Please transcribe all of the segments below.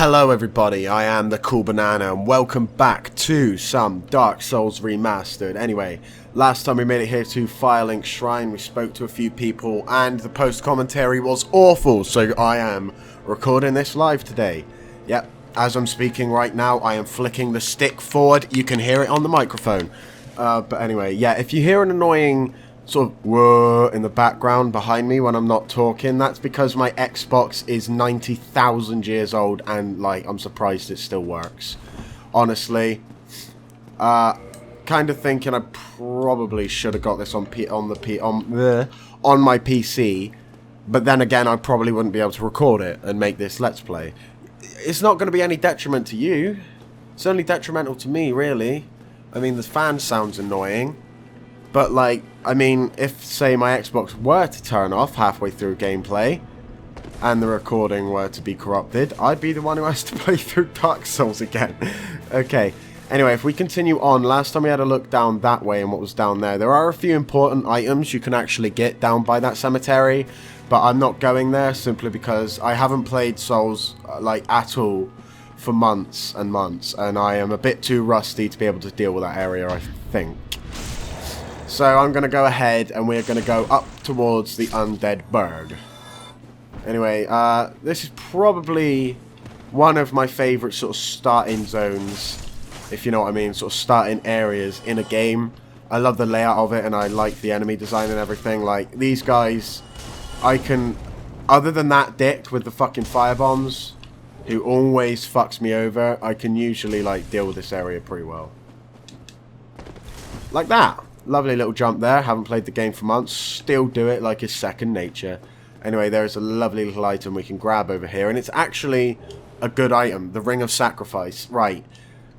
Hello everybody, I am the CoolBanana and welcome back to some Dark Souls Remastered. Anyway, last time we made it here to Firelink Shrine, we spoke to a few people and the post commentary was awful, so I am recording this live today. Yep, as I'm speaking right now, I am flicking the stick forward, you can hear it on the microphone. But anyway, yeah, if you hear an annoying sort of whoa in the background behind me when I'm not talking, that's because my Xbox is 90,000 years old and like I'm surprised it still works. Honestly, kind of thinking I probably should have got this on my PC, but then again I probably wouldn't be able to record it and make this Let's Play. It's not going to be any detriment to you. It's only detrimental to me, really. I mean, the fan sounds annoying. But, like, I mean, if, say, my Xbox were to turn off halfway through gameplay, and the recording were to be corrupted, I'd be the one who has to play through Dark Souls again. Okay, anyway, if we continue on, last time we had a look down that way and what was down there. There are a few important items you can actually get down by that cemetery, but I'm not going there simply because I haven't played Souls, like, at all for months and months, and I am a bit too rusty to be able to deal with that area, I think. So I'm going to go ahead and we're going to go up towards the Undead Burg. Anyway, this is probably one of my favourite sort of starting zones, if you know what I mean, sort of starting areas in a game. I love the layout of it and I like the enemy design and everything. Like, these guys, I can, other than that dick with the fucking firebombs, who always fucks me over, I can usually, like, deal with this area pretty well. Like that. Lovely little jump there. Haven't played the game for months. Still do it like it's second nature. Anyway, there's a lovely little item we can grab over here. And it's actually a good item. The Ring of Sacrifice. Right.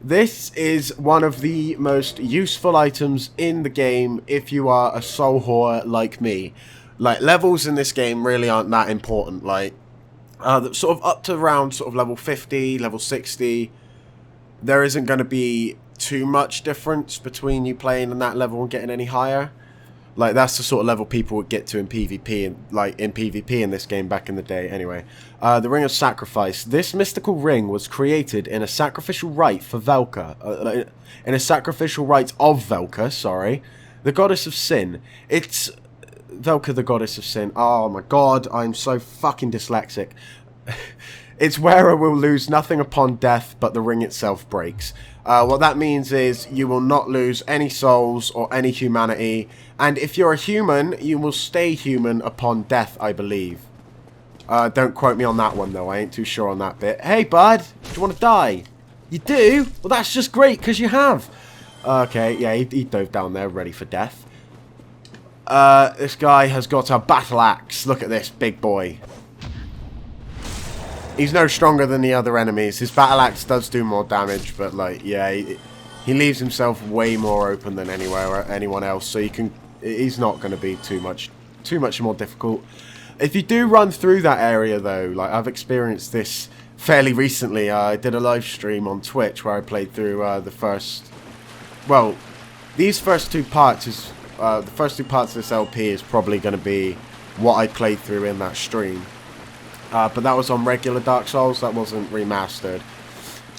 This is one of the most useful items in the game if you are a soul whore like me. Like, levels in this game really aren't that important. Like, sort of up to around sort of level 50, level 60, there isn't going to be too much difference between you playing in that level and getting any higher. Like, that's the sort of level people would get to in PvP, and like in PvP in this game back in the day. Anyway, the Ring of Sacrifice. This mystical ring was created in a sacrificial rite for Velka, in a sacrificial rite of Velka, sorry, the goddess of sin. It's Velka, the goddess of sin. Oh my god, I'm so fucking dyslexic. Its wearer will lose nothing upon death, but the ring itself breaks. What that means is you will not lose any souls or any humanity, and if you're a human, you will stay human upon death, I believe. Don't quote me on that one, though. I ain't too sure on that bit. Hey, bud, do you want to die? You do? Well, that's just great, because you have. Okay, yeah, he dove down there, ready for death. This guy has got a battle axe. Look at this, big boy. He's no stronger than the other enemies. His battle axe does do more damage, but like, yeah, he leaves himself way more open than anyone else. So he's not going to be too much more difficult. If you do run through that area, though, like I've experienced this fairly recently. I did a live stream on Twitch where I played through the first. Well, these first two parts is the first two parts of this LP is probably going to be what I played through in that stream. But that was on regular Dark Souls, that wasn't remastered.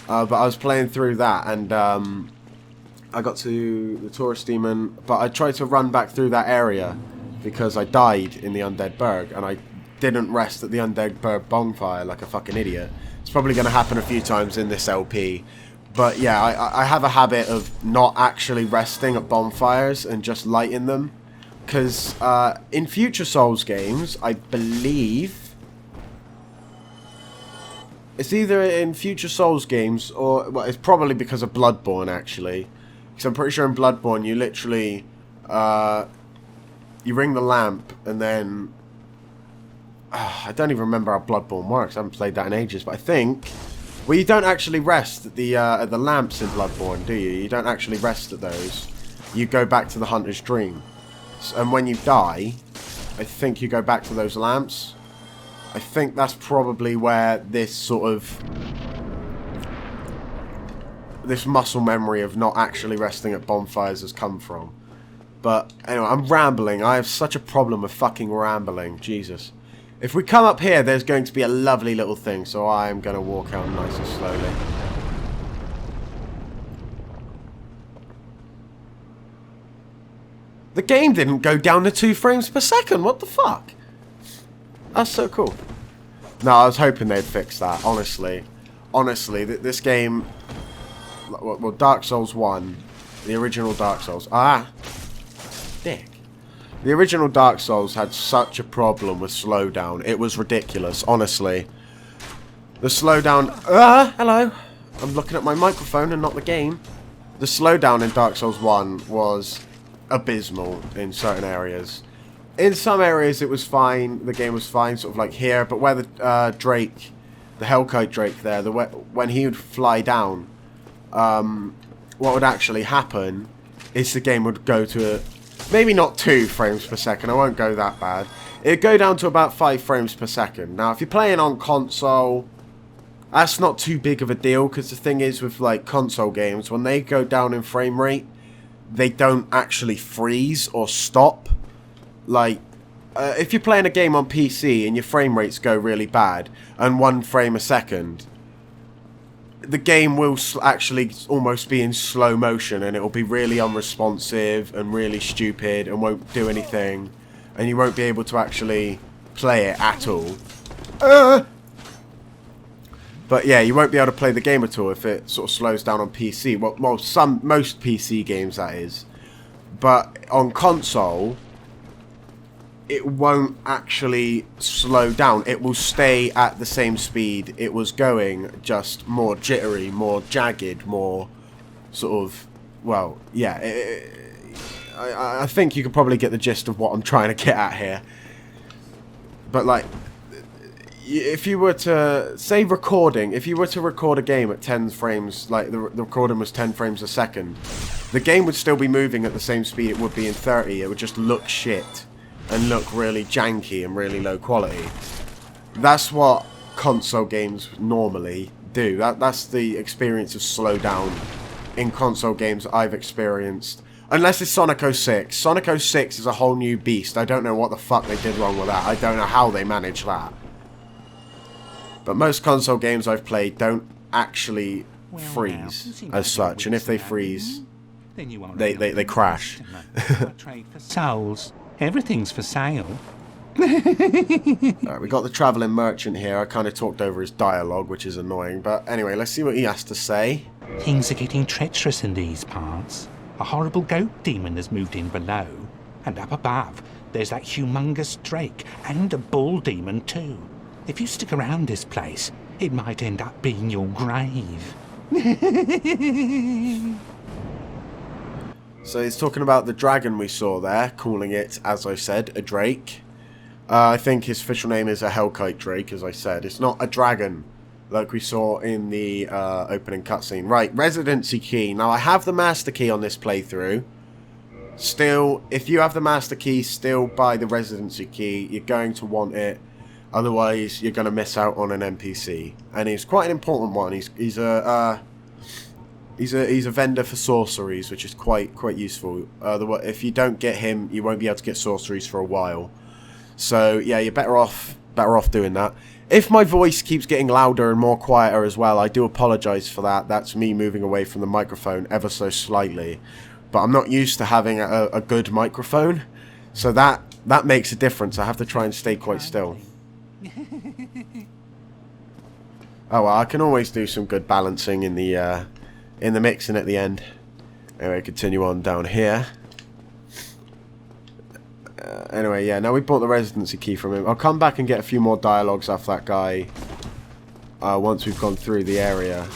But I was playing through that, and I got to the Tourist Demon, but I tried to run back through that area because I died in the Undead Burg, and I didn't rest at the Undead Burg bonfire like a fucking idiot. It's probably going to happen a few times in this LP. But yeah, I have a habit of not actually resting at bonfires and just lighting them. Because in future Souls games, I believe... It's either in future Souls games or... Well, it's probably because of Bloodborne, actually. Because I'm pretty sure in Bloodborne you literally... you ring the lamp and then... I don't even remember how Bloodborne works. I haven't played that in ages. But I think... Well, you don't actually rest at the lamps in Bloodborne, do you? You don't actually rest at those. You go back to the Hunter's Dream. And when you die, I think you go back to those lamps. I think that's probably where this sort of... this muscle memory of not actually resting at bonfires has come from. But, anyway, I'm rambling. I have such a problem with fucking rambling. Jesus. If we come up here, there's going to be a lovely little thing, so I'm going to walk out nice and slowly. The game didn't go down to 2 frames per second. What the fuck? That's so cool. No, I was hoping they'd fix that, honestly. Honestly, this game... Well, Dark Souls 1, the original Dark Souls... Dick. The original Dark Souls had such a problem with slowdown. It was ridiculous, honestly. The slowdown... hello. I'm looking at my microphone and not the game. The slowdown in Dark Souls 1 was abysmal in certain areas. In some areas it was fine. The game was fine, sort of like here. But where the Drake, the Hellkite Drake there, when he would fly down, what would actually happen is the game would go to maybe not 2 frames per second. I won't go that bad. It'd go down to about 5 frames per second. Now, if you're playing on console, that's not too big of a deal, because the thing is with like console games, when they go down in frame rate, they don't actually freeze or stop. Like, if you're playing a game on PC and your frame rates go really bad, and 1 frame a second, the game will actually almost be in slow motion, and it will be really unresponsive and really stupid and won't do anything, and you won't be able to actually play it at all. But yeah, you won't be able to play the game at all if it sort of slows down on PC. Well, most PC games, that is. But on console, it won't actually slow down. It will stay at the same speed it was going, just more jittery, more jagged, more sort of, well, yeah. I think you can probably get the gist of what I'm trying to get at here. But like, if you were to, say recording, if you were to record a game at 10 frames, like the recording was 10 frames a second, the game would still be moving at the same speed it would be in 30. It would just look shit and look really janky and really low quality. That's what console games normally do. That's the experience of slowdown in console games I've experienced. Unless it's Sonic 06. Sonic 06 is a whole new beast. I don't know what the fuck they did wrong with that. I don't know how they managed that. But most console games I've played don't actually freeze as such, and if they freeze, they crash. Trade for souls. Everything's for sale. Alright, we got the travelling merchant here. I kind of talked over his dialogue, which is annoying. But anyway, let's see what he has to say. Things are getting treacherous in these parts. A horrible goat demon has moved in below. And up above, there's that humongous drake, and a bull demon too. If you stick around this place, it might end up being your grave. So he's talking about the dragon we saw there, calling it, as I said, a drake. I think his official name is a Hellkite Drake, as I said. It's not a dragon, like we saw in the opening cutscene. Right, residency key. Now, I have the master key on this playthrough. Still, if you have the master key, still buy the residency key. You're going to want it. Otherwise, you're going to miss out on an NPC, and he's quite an important one. He's a vendor for sorceries, which is quite useful. If you don't get him, you won't be able to get sorceries for a while. So yeah, you're better off doing that. If my voice keeps getting louder and more quieter as well, I do apologise for that. That's me moving away from the microphone ever so slightly. But I'm not used to having a good microphone, so that makes a difference. I have to try and stay quite still. Oh well, I can always do some good balancing in the mixing at the end. Anyway, continue on down here. Anyway, yeah, now we bought the residency key from him. I'll come back and get a few more dialogues off that guy once we've gone through the area.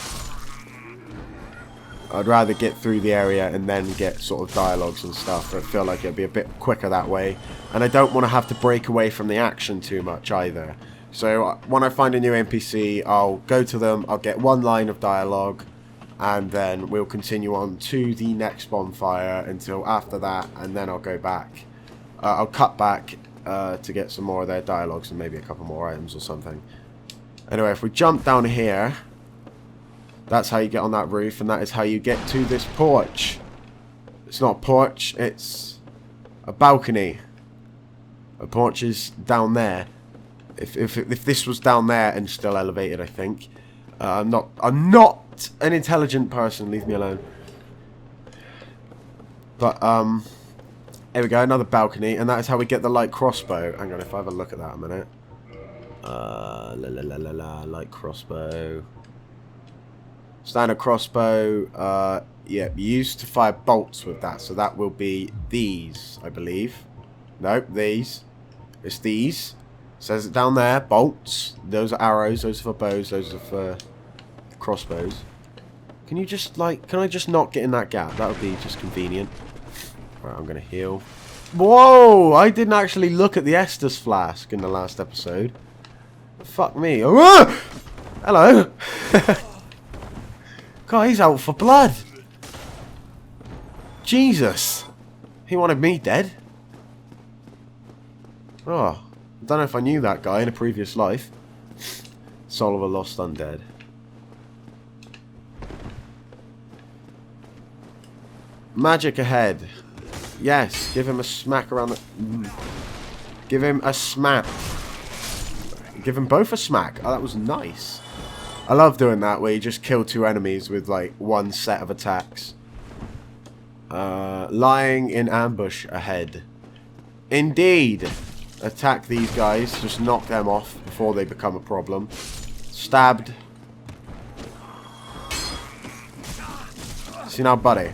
I'd rather get through the area and then get sort of dialogues and stuff. I feel like it'd be a bit quicker that way. And I don't want to have to break away from the action too much either. So when I find a new NPC, I'll go to them, I'll get one line of dialogue, and then we'll continue on to the next bonfire until after that, and then I'll go back. I'll cut back to get some more of their dialogues and maybe a couple more items or something. Anyway, if we jump down here, that's how you get on that roof, and that is how you get to this porch. It's not a porch, it's a balcony. A porch is down there. If this was down there and still elevated, I think. I'm not an intelligent person. Leave me alone. But here we go, another balcony, and that is how we get the light crossbow. Hang on, if I have a look at that a minute. Light crossbow. Standard crossbow. Yeah, used to fire bolts with that, so that will be these, I believe. Nope, these. It's these. Says it down there. Bolts. Those are arrows. Those are for bows. Those are for crossbows. Can you just, like... Can I just not get in that gap? That would be just convenient. Right, I'm going to heal. Whoa! I didn't actually look at the Estus flask in the last episode. Fuck me. Oh, hello! God, he's out for blood. Jesus. He wanted me dead. Oh. I don't know if I knew that guy in a previous life. Soul of a Lost Undead. Magic ahead. Yes, give him a smack around the... Give him a smack. Give him both a smack. Oh, that was nice. I love doing that where you just kill two enemies with like one set of attacks. Lying in ambush ahead. Indeed. Attack these guys. Just knock them off before they become a problem. Stabbed. See now, buddy.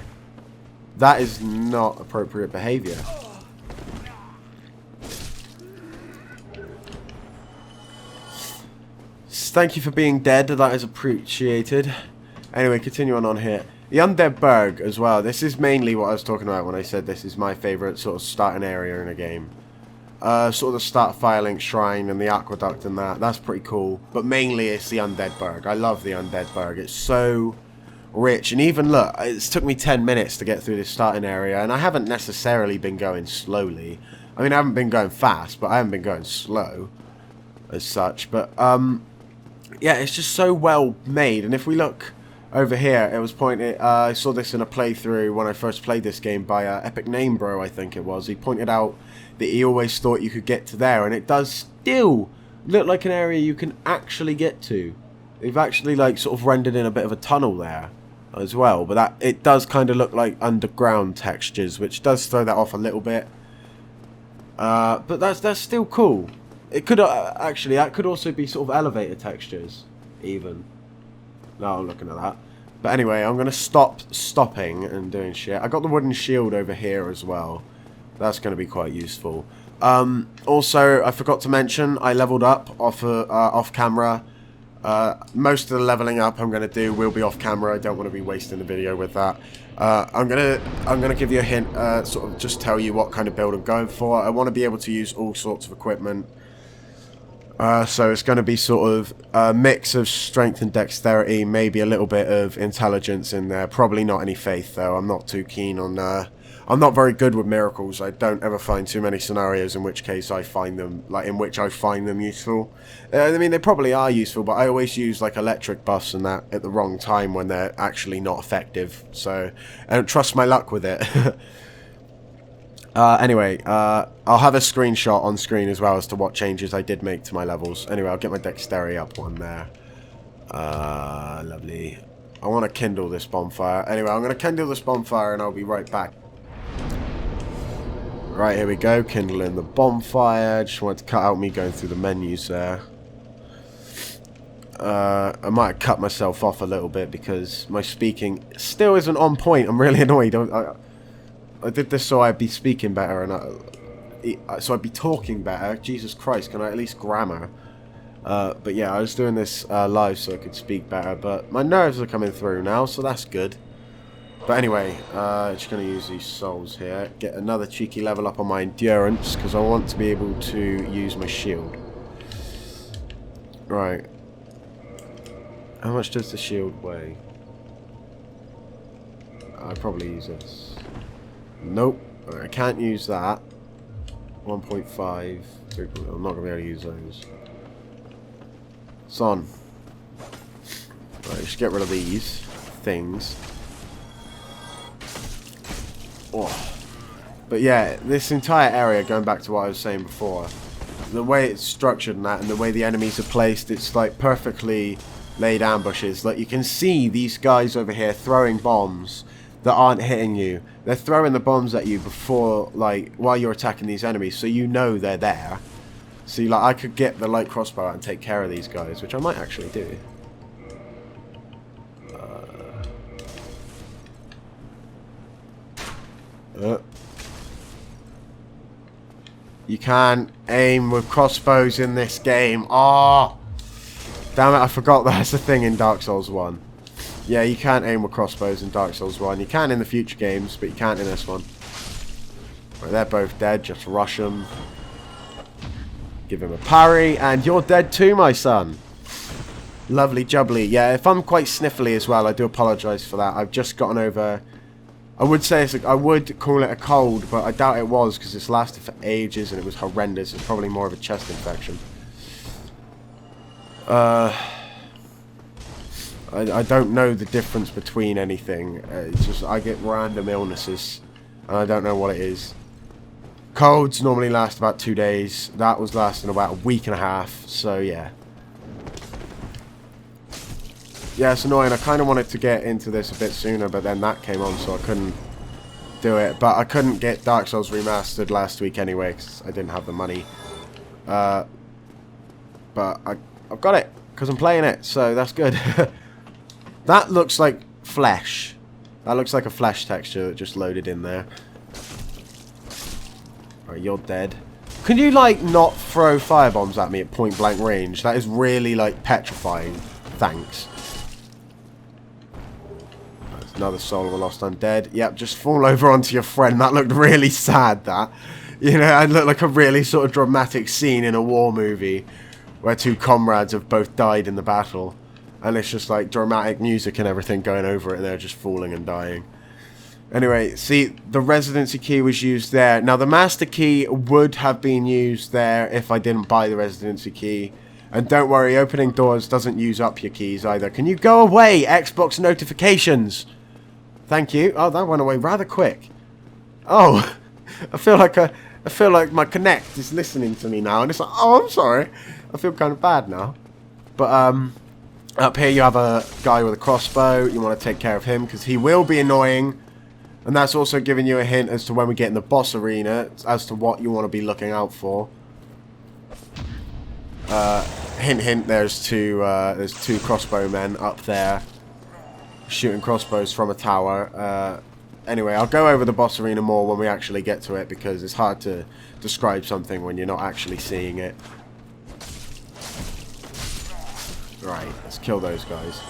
That is not appropriate behavior. Thank you for being dead. That is appreciated. Anyway, continuing on here. The Undead Burg as well. This is mainly what I was talking about when I said this is my favourite sort of starting area in a game. Sort of the start Firelink Shrine and the Aqueduct and that. That's pretty cool. But mainly it's the Undead Burg. I love the Undead Burg. It's so rich. And even, look, it's took me 10 minutes to get through this starting area. And I haven't necessarily been going slowly. I mean, I haven't been going fast, but I haven't been going slow as such. But, yeah, it's just so well made. And if we look over here, it was pointed... I saw this in a playthrough when I first played this game by Epic Name Bro, I think it was. He pointed out that he always thought you could get to there, and it does still look like an area you can actually get to. They've actually like sort of rendered in a bit of a tunnel there as well, but that it does kind of look like underground textures, which does throw that off a little bit. But that's still cool. It could actually, that could also be sort of elevator textures, even. No, I'm looking at that. But anyway, I'm gonna stopping and doing shit. I got the wooden shield over here as well. That's going to be quite useful. Also, I forgot to mention, I leveled up off camera. Most of the leveling up I'm going to do will be off camera. I don't want to be wasting the video with that. I'm gonna give you a hint, sort of just tell you what kind of build I'm going for. I want to be able to use all sorts of equipment. So it's going to be sort of a mix of strength and dexterity, maybe a little bit of intelligence in there. Probably not any faith though. I'm not too keen on... I'm not very good with miracles. I don't ever find too many scenarios in which case I find them, useful. I mean, they probably are useful, but I always use like electric buffs and that at the wrong time when they're actually not effective. So I don't trust my luck with it. Anyway, I'll have a screenshot on screen as well as to what changes I did make to my levels. Anyway, I'll get my dexterity up one there. Lovely. I want to kindle this bonfire. Anyway, I'm going to kindle this bonfire and I'll be right back. Right, here we go, kindling the bonfire. Just wanted to cut out me going through the menus there. I might have cut myself off a little bit because my speaking still isn't on point. I'm really annoyed. I did this so I'd be speaking better and so I'd be talking better. Jesus Christ, can I at least grammar? But yeah, I was doing this live so I could speak better, but my nerves are coming through now, so that's good. But anyway, just going to use these souls here. Get another cheeky level up on my endurance, because I want to be able to use my shield. Right. How much does the shield weigh? I'll probably use this. Nope. I can't use that. 1.5. I'm not going to be able to use those. It's on. Right, just get rid of these things. Oh. But yeah, this entire area, going back to what I was saying before, the way it's structured and that, and the way the enemies are placed, it's like perfectly laid ambushes. Like, you can see these guys over here throwing bombs that aren't hitting you. They're throwing the bombs at you before, like, while you're attacking these enemies, so you know they're there. See, like, I could get the light crossbow out and take care of these guys, which I might actually do. You can aim with crossbows in this game. Oh, damn it, I forgot that's a thing in Dark Souls 1. Yeah, you can't aim with crossbows in Dark Souls 1. You can in the future games, but you can't in this one. Right, they're both dead. Just rush them. Give him a parry, and you're dead too, my son. Lovely jubbly. Yeah, if I'm quite sniffly as well, I do apologise for that. I've just gotten over... I would say I would call it a cold, but I doubt it was, because it's lasted for ages and it was horrendous. It's probably more of a chest infection. I don't know the difference between anything. It's just I get random illnesses, and I don't know what it is. Colds normally last about 2 days. That was lasting about a week and a half, so yeah. Yeah, it's annoying. I kind of wanted to get into this a bit sooner, but then that came on, so I couldn't do it. But I couldn't get Dark Souls Remastered last week anyway, because I didn't have the money. But I've got it, because I'm playing it, so that's good. That looks like flesh. That looks like a flesh texture that just loaded in there. Alright, you're dead. Can you, like, not throw firebombs at me at point blank range? That is really, like, petrifying. Thanks. That's another soul of a lost undead. Yep, just fall over onto your friend. That looked really sad, that. You know, it looked like a really sort of dramatic scene in a war movie where two comrades have both died in the battle. And it's just, like, dramatic music and everything going over it, and they're just falling and dying. Anyway, see, the residency key was used there. Now, the master key would have been used there if I didn't buy the residency key. And don't worry, opening doors doesn't use up your keys either. Can you go away, Xbox notifications? Thank you. Oh, that went away rather quick. Oh, I feel like my Kinect is listening to me now, and it's like, oh, I'm sorry. I feel kind of bad now. But up here you have a guy with a crossbow. You want to take care of him because he will be annoying. And that's also giving you a hint as to when we get in the boss arena as to what you want to be looking out for. Hint, hint. There's two crossbow men up there shooting crossbows from a tower. Anyway, I'll go over the boss arena more when we actually get to it because it's hard to describe something when you're not actually seeing it. Right, let's kill those guys.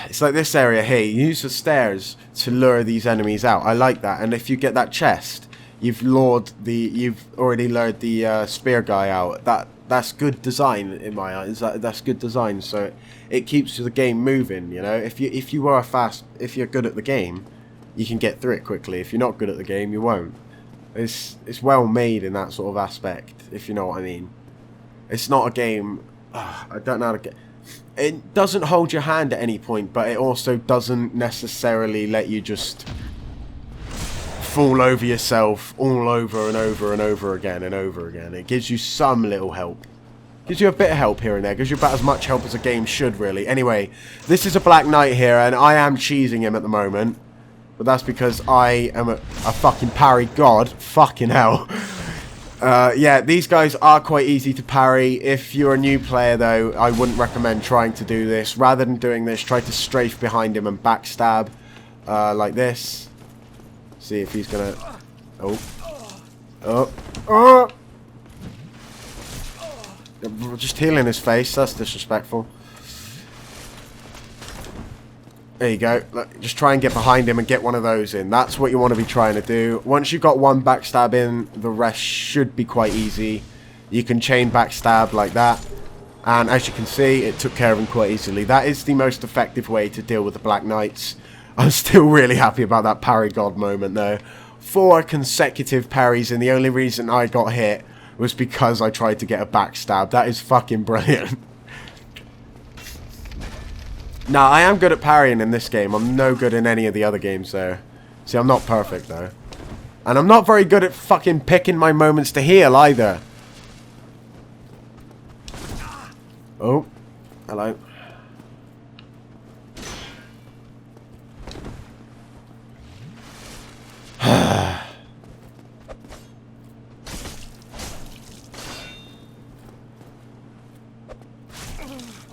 It's like this area here. You use the stairs to lure these enemies out. I like that. And if you get that chest, you've already lured the spear guy out. That's good design in my eyes. That's good design. So it keeps the game moving. You know, if you're good at the game, you can get through it quickly. If you're not good at the game, you won't. It's well made in that sort of aspect, if you know what I mean. It's not a game. I don't know how to get. It doesn't hold your hand at any point, but it also doesn't necessarily let you just fall over yourself all over and over and over again and over again. It gives you some little help. Gives you a bit of help here and there. Gives you about as much help as a game should, really. Anyway, this is a Black Knight here, and I am cheesing him at the moment. But that's because I am a fucking parry god. Fucking hell. Yeah, these guys are quite easy to parry. If you're a new player, though, I wouldn't recommend trying to do this. Rather than doing this, try to strafe behind him and backstab like this. See if he's gonna... Oh! Just healing his face. That's disrespectful. There you go. Look, just try and get behind him and get one of those in. That's what you want to be trying to do. Once you've got one backstab in, the rest should be quite easy. You can chain backstab like that. And as you can see, it took care of him quite easily. That is the most effective way to deal with the Black Knights. I'm still really happy about that parry god moment, though. 4 consecutive parries, and the only reason I got hit was because I tried to get a backstab. That is fucking brilliant. Now, I am good at parrying in this game. I'm no good in any of the other games, though. See, I'm not perfect, though. And I'm not very good at fucking picking my moments to heal either. Oh. Hello.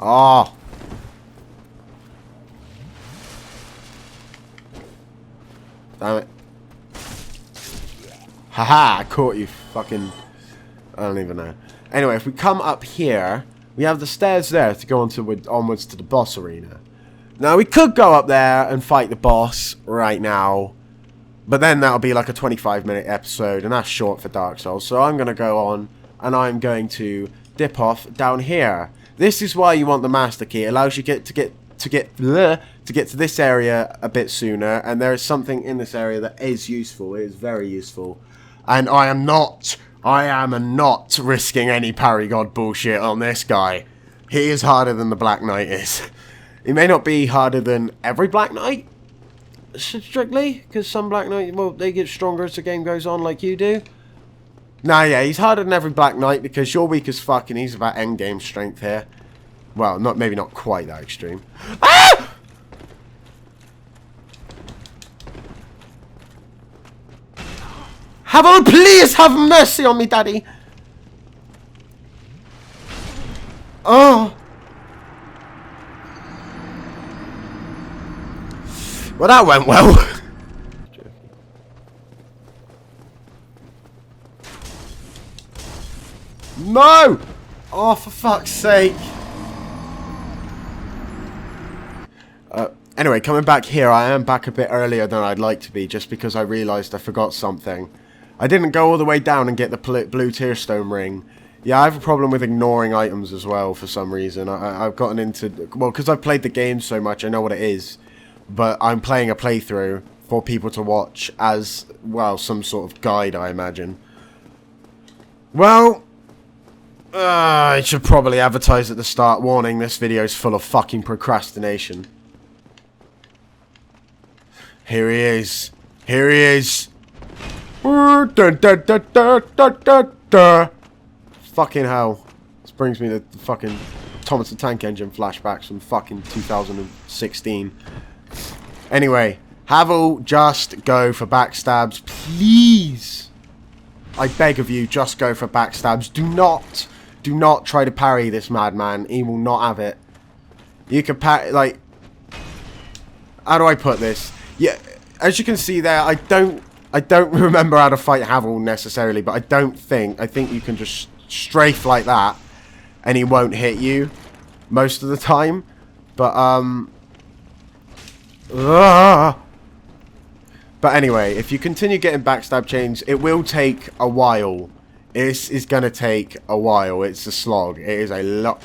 Oh. Damn it. Haha, I caught you fucking... I don't even know. Anyway, if we come up here, we have the stairs there to go onwards to the boss arena. Now, we could go up there and fight the boss right now, but then that'll be like a 25-minute episode, and that's short for Dark Souls. So I'm going to go on, and I'm going to dip off down here. This is why you want the master key. It allows you to get to this area a bit sooner, and there is something in this area that is useful. It is very useful, and I am not risking any parry god bullshit on this guy. He is harder than the Black Knight is. He may not be harder than every Black Knight, strictly, because some Black Knight, well, they get stronger as the game goes on, like you do. Nah, yeah, he's harder than every Black Knight because you're weak as fuck and he's about endgame strength here. Well, maybe not quite that extreme. Ah! Please have mercy on me, Daddy. Oh. Well, that went well. No! Oh, for fuck's sake. Anyway, coming back here, I am back a bit earlier than I'd like to be, just because I realised I forgot something. I didn't go all the way down and get the blue tearstone ring. Yeah, I have a problem with ignoring items as well, for some reason. I've gotten into... Well, because I've played the game so much, I know what it is. But I'm playing a playthrough for people to watch as, well, some sort of guide, I imagine. Well... I should probably advertise at the start, warning, this video is full of fucking procrastination. Here he is. Here he is. Dun, dun, dun, dun, dun, dun, dun. Fucking hell. This brings me to the fucking Thomas the Tank Engine flashbacks from fucking 2016. Anyway, Havel, just go for backstabs, please. I beg of you, just go for backstabs. Do not try to parry this madman. He will not have it. You can parry, like... How do I put this? Yeah, as you can see there, I don't remember how to fight Havel necessarily, but I think you can just strafe like that, and he won't hit you most of the time. But, But anyway, if you continue getting backstab chains, it will take a while. It is going to take a while. It's a slog. It is a lot.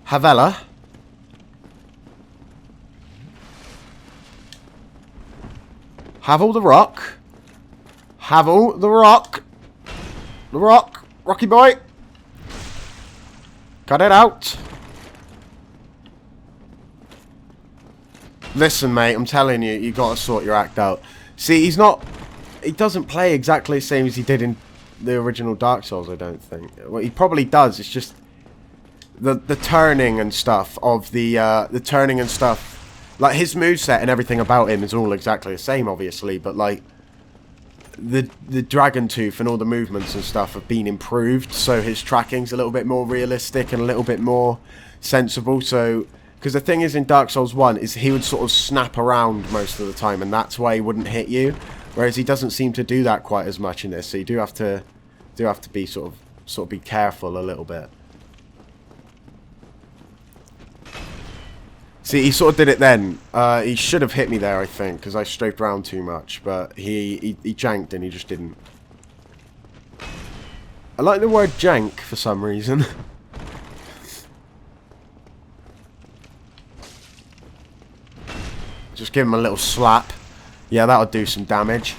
Havela. Havel the Rock. Havel the Rock. The Rock. Rocky boy. Cut it out. Listen, mate, I'm telling you, you got to sort your act out. See, he doesn't play exactly the same as he did in the original Dark Souls, I don't think. Well, he probably does. It's just the turning and stuff of the turning and stuff. Like, his moveset and everything about him is all exactly the same, obviously, but, like, the Dragon Tooth and all the movements and stuff have been improved, so his tracking's a little bit more realistic and a little bit more sensible, so... Because the thing is, in Dark Souls 1, is he would sort of snap around most of the time, and that's why he wouldn't hit you, whereas he doesn't seem to do that quite as much in this, so you do have to be sort of be careful a little bit. See, he sort of did it then. He should have hit me there, I think, because I strafed around too much. But he janked and he just didn't. I like the word jank for some reason. Just give him a little slap. Yeah, that'll do some damage.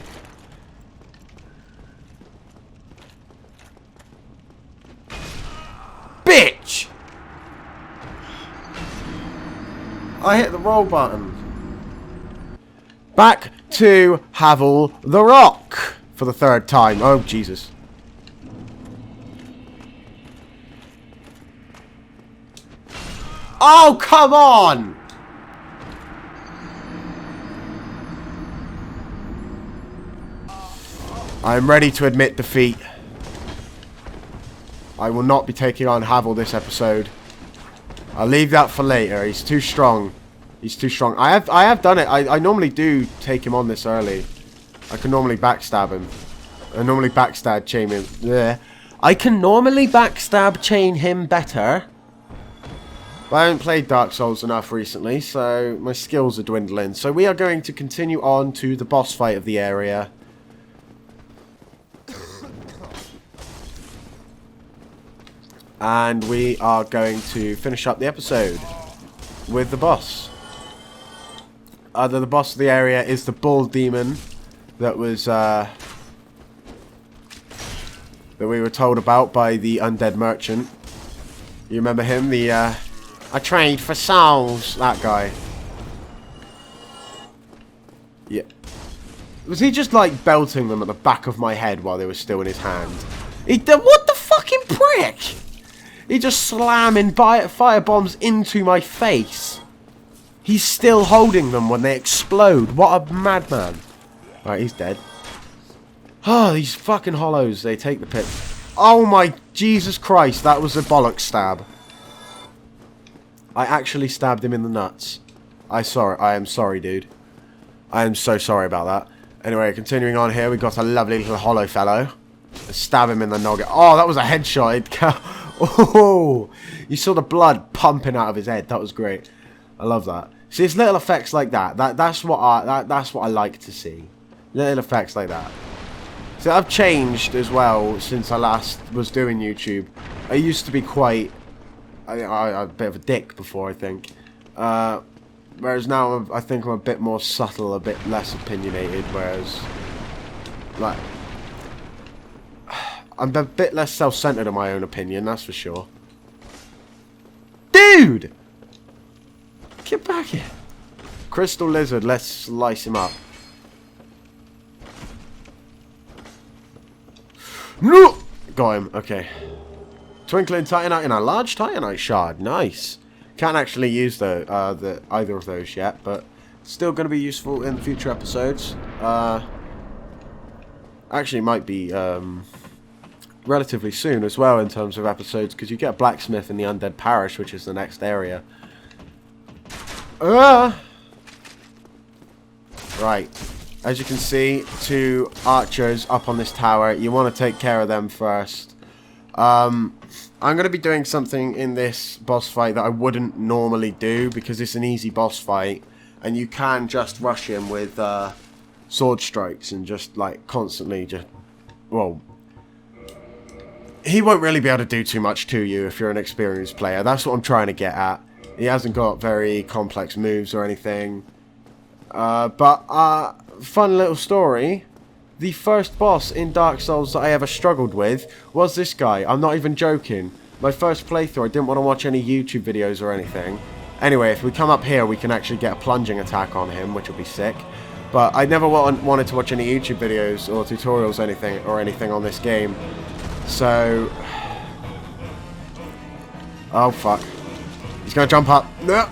Bitch! I hit the roll button. Back to Havel the Rock for the 3rd time. Oh, Jesus. Oh, come on! I am ready to admit defeat. I will not be taking on Havel this episode. I'll leave that for later. He's too strong. He's too strong. I have done it. I normally do take him on this early. I can normally backstab him. I normally backstab chain him. Yeah. I can normally backstab chain him better. But I haven't played Dark Souls enough recently, so my skills are dwindling. So we are going to continue on to the boss fight of the area. And we are going to finish up the episode with the boss. The boss of the area is the bull demon that was that we were told about by the undead merchant. You remember him? The I trade for souls. That guy. Yeah. Was he just like belting them at the back of my head while they were still in his hand? He did. What the fucking prick! He just slamming fire bombs into my face. He's still holding them when they explode. What a madman. Right, he's dead. Oh, these fucking hollows. They take the piss. Oh my Jesus Christ. That was a bollock stab. I actually stabbed him in the nuts. I am sorry, dude. I am so sorry about that. Anyway, continuing on here. We've got a lovely little hollow fellow. Let's stab him in the noggin. Oh, that was a headshot. Oh, you saw the blood pumping out of his head. That was great. I love that. See, it's little effects like that. That's what I like to see. Little effects like that. So I've changed as well since I last was doing YouTube. I used to be quite a bit of a dick before, I think. Whereas now I think I'm a bit more subtle, a bit less opinionated. Whereas, like, I'm a bit less self-centered in my own opinion, that's for sure. Dude! Get back here. Crystal Lizard, let's slice him up. No! Got him, okay. Twinkling Titanite and a large Titanite shard, nice. Can't actually use either of those yet, but still going to be useful in future episodes. Actually, might be relatively soon as well in terms of episodes, because you get a blacksmith in the Undead Parish, which is the next area. Right, as you can see, 2 archers up on this tower. You want to take care of them first. I'm going to be doing something in this boss fight that I wouldn't normally do, because it's an easy boss fight and you can just rush him with sword strikes and just like constantly just, well, he won't really be able to do too much to you if you're an experienced player. That's what I'm trying to get at. He hasn't got very complex moves or anything. But fun little story. The first boss in Dark Souls that I ever struggled with was this guy. I'm not even joking. My first playthrough, I didn't want to watch any YouTube videos or anything. Anyway, if we come up here, we can actually get a plunging attack on him, which will be sick. But I never wanted to watch any YouTube videos or tutorials or anything on this game. So, oh fuck, he's gonna jump up. No,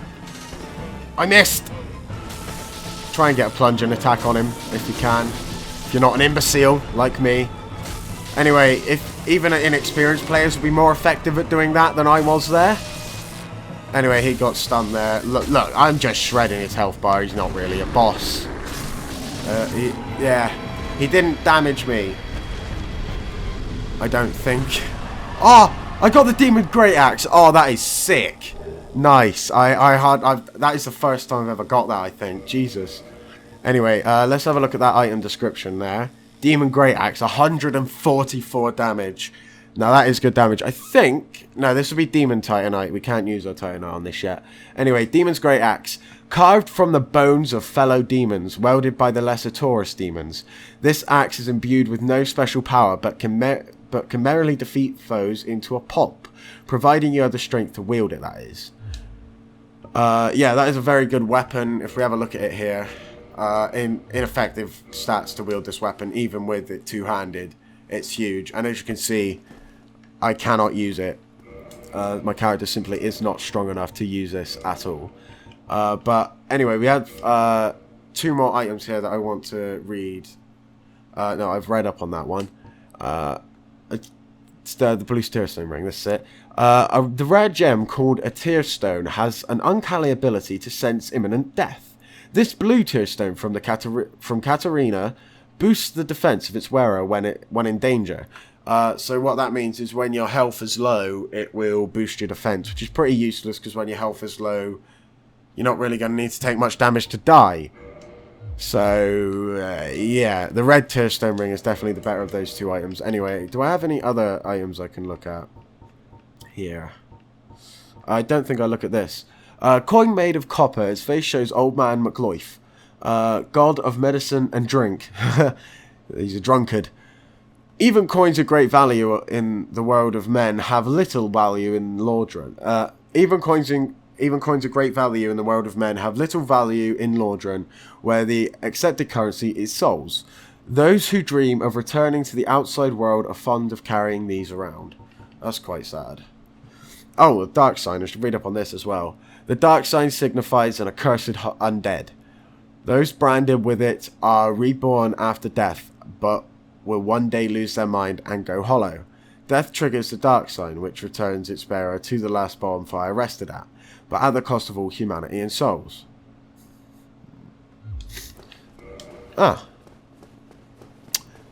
I missed. Try and get a plunging attack on him if you can, if you're not an imbecile like me. Anyway, if even inexperienced players would be more effective at doing that than I was there. Anyway, he got stunned there. Look, I'm just shredding his health bar. He's not really a boss. He didn't damage me, I don't think. Oh, I got the Demon Great Axe. Oh, that is sick. Nice. That is the first time I've ever got that, I think. Jesus. Anyway, let's have a look at that item description there. Demon Great Axe, 144 damage. Now that is good damage. I think, no, this will be Demon Titanite. We can't use our Titanite on this yet. Anyway, Demon's Great Axe. Carved from the bones of fellow demons, welded by the lesser Taurus demons. This axe is imbued with no special power, but can merrily defeat foes into a pulp, providing you have the strength to wield it, that is. Yeah, that is a very good weapon. If we have a look at it here, ineffective stats to wield this weapon, even with it two-handed. It's huge, and as you can see, I cannot use it. My character simply is not strong enough to use this at all. But anyway, we have 2 more items here that I want to read. No, I've read up on that one. It's the blue tearstone ring, this is it. The rare gem called a tearstone has an uncanny ability to sense imminent death. This blue tearstone from Katarina boosts the defense of its wearer when in danger. So what that means is when your health is low, it will boost your defense, which is pretty useless because when your health is low, you're not really going to need to take much damage to die. So, yeah, the red tearstone ring is definitely the better of those 2 items. Anyway, do I have any other items I can look at here? I don't think I'll look at this. Coin made of copper. Its face shows Old Man McLoif, god of medicine and drink. He's a drunkard. Even coins of great value in the world of men have little value in Lordran. Even coins of great value in the world of men have little value in Lordran, where the accepted currency is souls. Those who dream of returning to the outside world are fond of carrying these around. That's quite sad. Oh, the dark sign. I should read up on this as well. The dark sign signifies an accursed undead. Those branded with it are reborn after death, but will one day lose their mind and go hollow. Death triggers the dark sign, which returns its bearer to the last bonfire rested at, but at the cost of all humanity and souls.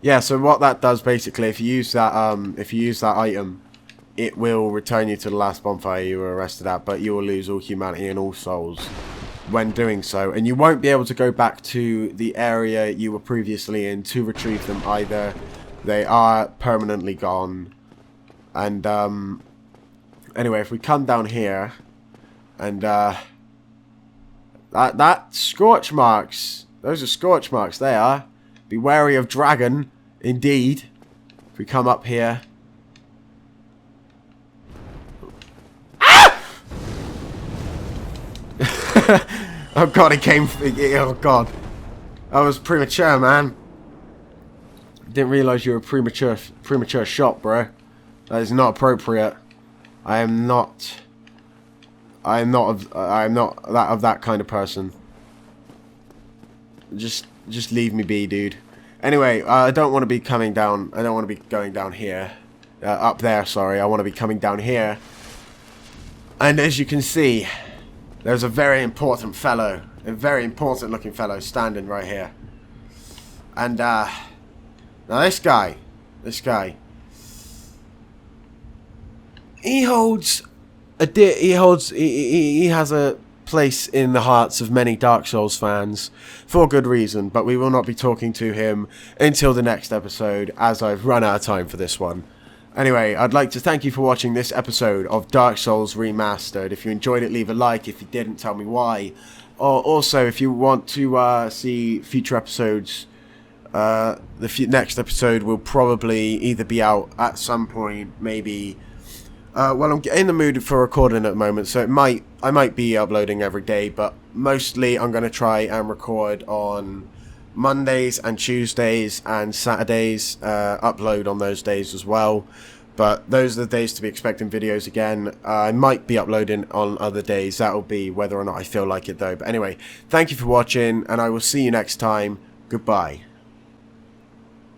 Yeah, so what that does basically, if you use that item, it will return you to the last bonfire you were arrested at, but you will lose all humanity and all souls when doing so, and you won't be able to go back to the area you were previously in to retrieve them either. They are permanently gone. And anyway, if we come down here, and that scorch marks, those are scorch marks, they are. Be wary of dragon, indeed. If we come up here. Oh god, he came. Oh god. That was premature, man. Didn't realise you were premature shot, bro. That is not appropriate. I am not that kind of person. Just leave me be, dude. Anyway, I don't want to be coming down. I don't want to be going down here. Up there, sorry. I want to be coming down here. And as you can see, there's a very important fellow, a very important looking fellow standing right here. And now this guy, he has a place in the hearts of many Dark Souls fans for good reason, but we will not be talking to him until the next episode, as I've run out of time for this one. Anyway, I'd like to thank you for watching this episode of Dark Souls Remastered. If you enjoyed it, leave a like. If you didn't, tell me why. Or also, if you want to see future episodes, the next episode will probably either be out at some point, maybe. Well, I'm in the mood for recording at the moment, so I might be uploading every day, but mostly I'm going to try and record on Mondays and Tuesdays and Saturdays, upload on those days as well. But those are the days to be expecting videos again. I might be uploading on other days. That'll be whether or not I feel like it though. But anyway, thank you for watching, and I will see you next time. Goodbye.